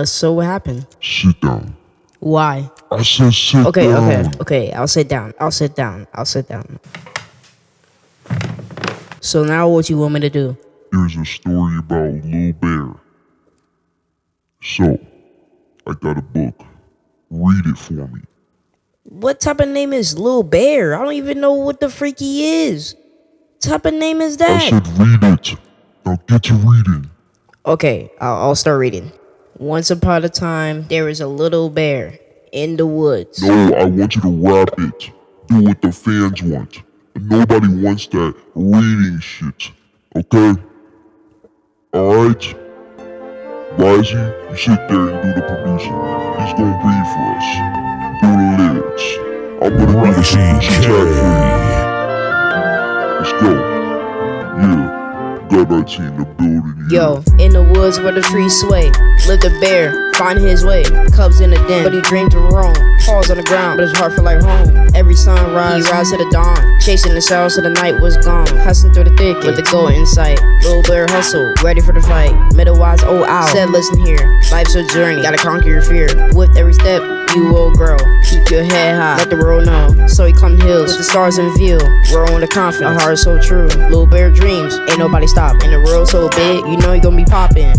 So what happened? Sit down. Why? I said sit Okay, down. okay, I'll sit down. So now what you want me to do? Here's a story about Lil Bear. So, I got a book. Read it for me. What type of name is Lil Bear? I don't even know what the freak he is. What type of name is I that? said read it. Now get to reading. Okay, I'll start reading. Once upon a time, there was a little bear in the woods. No, I want you to rap it. Do what the fans want. Nobody wants that reading shit. Okay? Alright? Risey, you sit there and do the producing. He's gonna read for us. Do the lyrics. I'm gonna do the producer tag for you. Let's go. Yeah. Got 19 in the building. Yo, in the woods where the trees sway, lived a bear, find his way. Cubs in the den, but he dreamed to roam. Falls on the ground, but his heart felt like home. Every sunrise, he rise to the dawn, chasing the shadows till the night was gone. Hustling through the thicket with the goal in sight. Little bear hustled, ready for the fight. Middle-wise old owl said, listen here, life's a journey, gotta conquer your fear. With every step, you will grow. Keep your head high, let the world know. So he climbed hills with the stars in view. Growing with confidence, a heart so true. Little bear dreams, ain't nobody stopping. And the world so big, you know he gonna be popping.